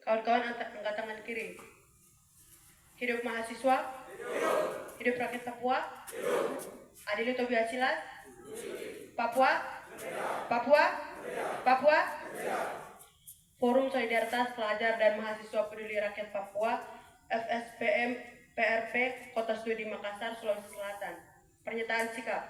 Kawan-kawan angkat tangan kiri. Hidup mahasiswa. Hidup rakyat Papua. Adil Tobias Silat. Papua. Papua. Forum Solidaritas Pelajar dan Mahasiswa Peduli Rakyat Papua FSPM PRP Kota Studi Makassar, Sulawesi Selatan. Pernyataan sikap.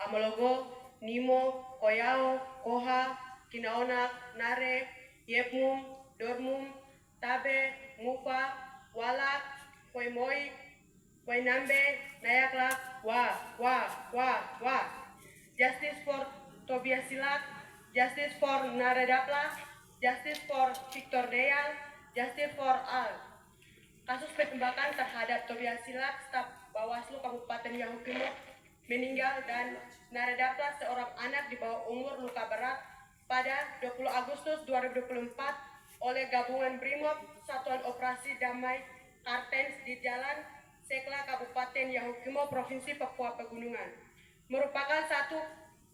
Amologo, Nimo, Koyao, Koha, Kinaonak, Nare, Yepmum, Dormum, Tabe, Mufa, Wala, Koimoi, Koinambe, Nayaklak, Wa. Justice for Tobias Silat, Justice for Nare Dapla, Justice for Victor Deyal, Justice for all. Kasus penembakan terhadap Tobias Silat, staf Bawaslu Kabupaten Yahukimo, meninggal, dan Nare Dapla, seorang anak di bawah umur, luka berat pada 20 Agustus 2024 oleh gabungan Brimob Satuan Operasi Damai Kartens di Jalan Sekla Kabupaten Yahukimo, Provinsi Papua Pegunungan, merupakan satu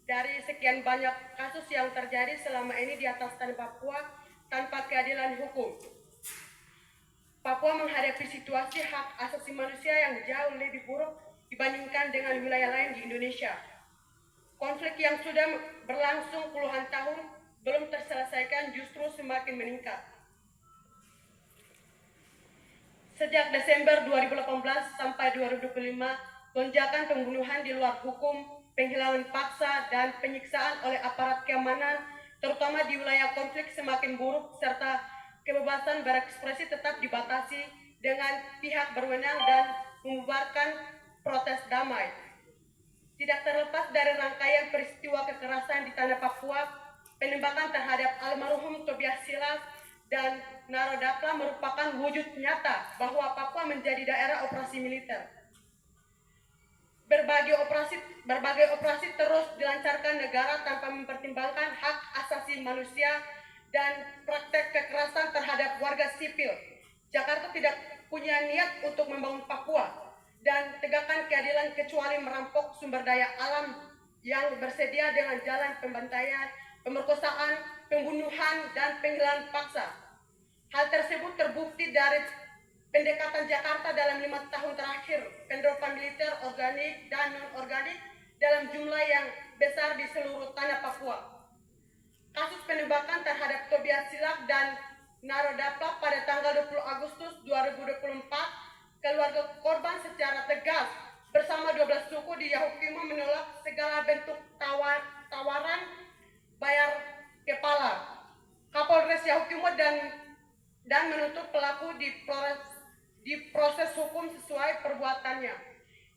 dari sekian banyak kasus yang terjadi selama ini di atas tanah Papua tanpa keadilan hukum. Papua menghadapi situasi hak asasi manusia yang jauh lebih buruk dibandingkan dengan wilayah lain di Indonesia. Konflik yang sudah berlangsung puluhan tahun belum terselesaikan, justru semakin meningkat. Sejak Desember 2018 sampai 2025, lonjakan pembunuhan di luar hukum, penghilangan paksa, dan penyiksaan oleh aparat keamanan, terutama di wilayah konflik, semakin buruk, serta kebebasan berekspresi tetap dibatasi dengan pihak berwenang dan membubarkan protes damai. Tidak terlepas dari rangkaian peristiwa kekerasan di tanah Papua, penembakan terhadap almarhum Tobias Silat dan Naro Dapla merupakan wujud nyata bahwa Papua menjadi daerah operasi militer. Berbagai operasi terus dilancarkan negara tanpa mempertimbangkan hak asasi manusia dan praktek kekerasan terhadap warga sipil. Jakarta tidak punya niat untuk membangun Papua dan tegakkan keadilan kecuali merampok sumber daya alam yang bersedia dengan jalan pembantaian, pemerkosaan, pembunuhan, dan penghilangan paksa. Hal tersebut terbukti dari pendekatan Jakarta dalam 5 tahun terakhir, pendorongan militer organik dan non-organik dalam jumlah yang besar di seluruh tanah Papua. Kasus penembakan terhadap Tobias Silat dan Naro Dapla pada tanggal 20 Agustus 2024, keluarga korban secara tegas bersama 12 suku di Yahukimo menolak segala bentuk tawaran bayar kepala Kapolres Yahukimo dan menuntut pelaku di proses hukum sesuai perbuatannya.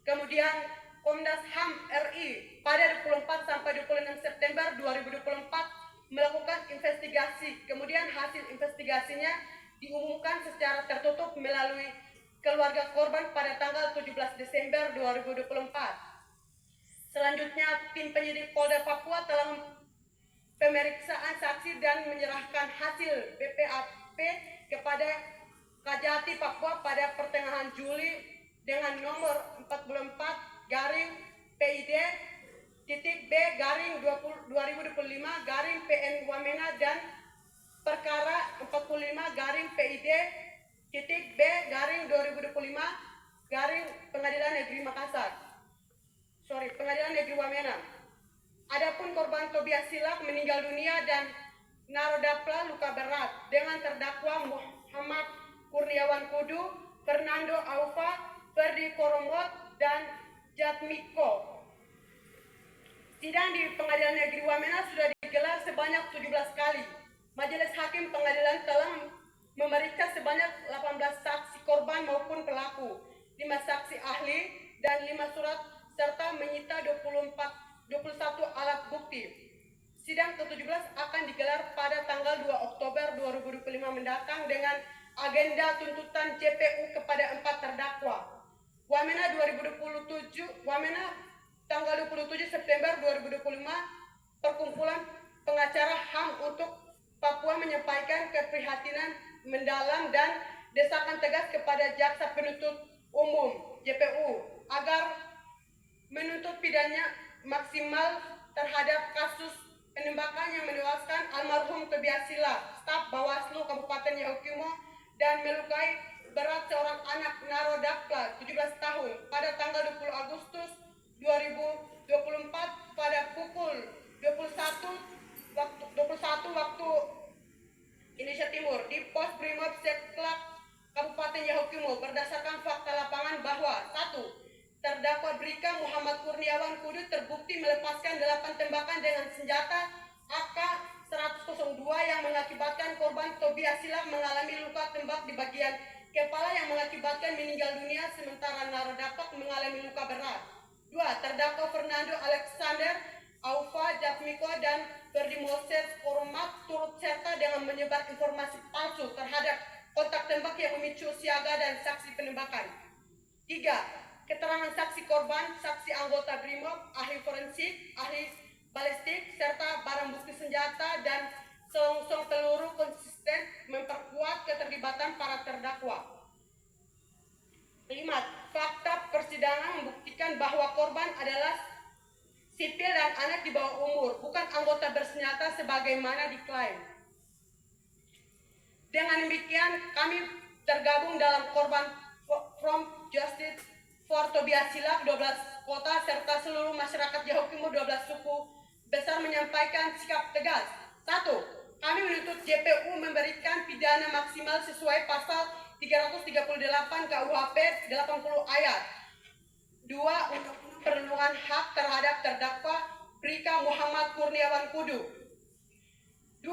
Kemudian Komnas HAM RI pada 24 sampai 26 September 2024 melakukan investigasi. Kemudian hasil investigasinya diumumkan secara tertutup melalui keluarga korban pada tanggal 17 Desember 2024. Selanjutnya, tim penyidik Polda Papua telah pemeriksaan saksi dan menyerahkan hasil BPAP kepada Kajati Papua pada pertengahan Juli dengan nomor 44-B-2025-PN Wamena dan perkara 45-B-2025 Pengadilan Negeri Wamena. Adapun korban Tobias Silat meninggal dunia dan Naro Dapla luka berat dengan terdakwa Muhammad Kurniawan Kudu, Fernando Aufa, Ferdi Koromot, dan Jatmiko. Sidang di Pengadilan Negeri Wamena sudah digelar sebanyak 17 kali. Majelis Hakim Pengadilan telah memeriksa sebanyak 18 saksi korban maupun pelaku, 5 saksi ahli, dan 5 surat, serta menyita 21 alat bukti. Sidang ke-17 akan digelar pada tanggal 2 Oktober 2025 mendatang dengan agenda tuntutan JPU kepada 4 terdakwa. Wamena tanggal 27 September 2025, Perkumpulan Pengacara HAM untuk Papua menyampaikan keprihatinan mendalam dan desakan tegas kepada Jaksa Penuntut Umum JPU agar menuntut pidana maksimal terhadap kasus penembakan yang menewaskan almarhum Tobiasila, staf Bawaslu Kabupaten Yahukimo, dan melukai berat seorang anak Narodakla 17 tahun pada tanggal 20 Agustus 2024 pada pukul 21 waktu Indonesia Timur di Pos Brimob Seklak Kabupaten Yahukimo berdasarkan fakta lapangan bahwa 1. Terdakwa Brika Muhammad Kurniawan Kudu terbukti melepaskan 8 tembakan dengan senjata AK-102 yang mengakibatkan korban Tobiasila mengalami luka tembak di bagian kepala yang mengakibatkan meninggal dunia, sementara Narodapak mengalami luka berat. 2. Terdakwa Fernando Alexander Aufa Jatmiko dan Ferdi Moses Koromat turut serta dengan menyebar informasi palsu terhadap kontak tembak yang memicu siaga dan saksi penembakan. 3. Keterangan saksi korban, saksi anggota Brimob, ahli forensik, ahli balistik, serta barang bukti senjata dan selongsong peluru konsisten memperkuat keterlibatan para terdakwa. 5. Fakta persidangan membuktikan bahwa korban adalah sipil dan anak di bawah umur, bukan anggota bersenjata sebagaimana diklaim. Dengan demikian, kami tergabung dalam korban From Justice for Tobiasila 12 kota serta seluruh masyarakat Yahukimo 12 suku besar menyampaikan sikap tegas. 1. Kami menuntut JPU memberikan pidana maksimal sesuai pasal 338 KUHP 80 ayat 2 untuk perlindungan hak terhadap terdakwa Brika Muhammad Kurniawan Kudu. 2.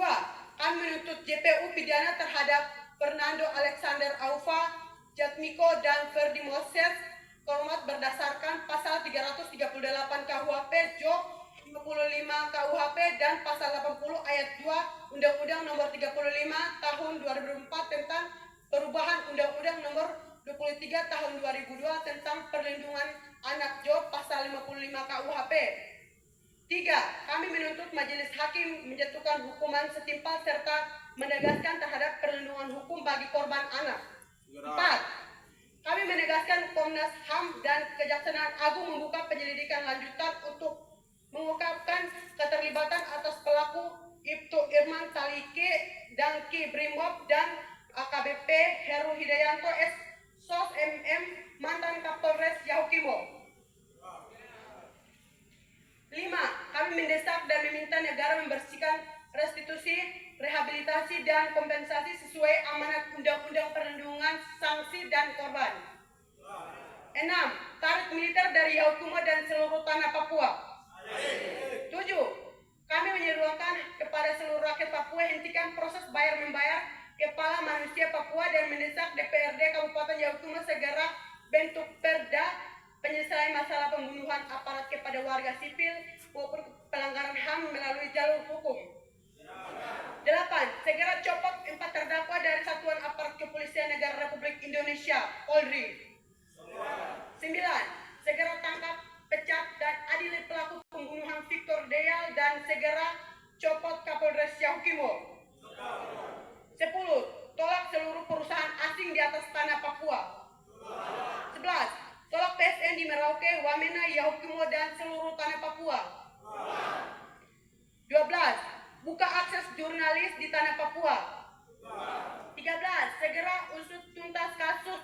Kami menuntut JPU pidana terhadap Fernando Alexander Aufa Jatmiko dan Ferdi Moses Koromat berdasarkan pasal 338 KUHP Jo 55 KUHP dan pasal 80 ayat 2 Undang-Undang Nomor 35 Tahun 2004 tentang perubahan Undang-Undang Nomor 23 Tahun 2002 tentang perlindungan anak Jo pasal 55 KUHP. 3. Kami menuntut majelis hakim menjatuhkan hukuman setimpal serta menegaskan terhadap perlindungan hukum bagi korban anak. 4. Kami menegaskan Komnas HAM dan Kejaksaan Agung membuka penyelidikan lanjutan untuk mengungkapkan keterlibatan atas pelaku Ibtu Irman Talike, Dangki Brimob, dan AKBP Heru Hidayanto S. SOS MM, mantan Kapolres Yahukimo. 5. Kami mendesak dan meminta negara membersihkan restitusi, rehabilitasi, dan kompensasi sesuai amanat Undang-Undang Perlindungan Sanksi dan Korban. 6. Tarik militer dari Yahukimo dan seluruh tanah Papua. 7. Kami menyerukan kepada seluruh rakyat Papua hentikan proses bayar-membayar kepala manusia Papua dan mendesak DPRD Kabupaten Yahukimo segera bentuk perda penyelesaian masalah pembunuhan aparat kepada warga sipil maupun pelanggaran HAM melalui jalur hukum. 8. Segera copot 4 terdakwa dari Satuan Aparat Kepolisian Negara Republik Indonesia Polri. 9. Segera tangkap, pecat, dan adili pelaku pembunuhan Victor Deyal dan segera copot Kapolres Yahukimo. 10. Tolak seluruh perusahaan asing di atas tanah Papua. 11. Tolak PSN di Merauke, Wamena, Yahukimo, dan seluruh tanah Papua. 12. Buka akses jurnalis di tanah Papua. 13. Segera usut tuntas kasus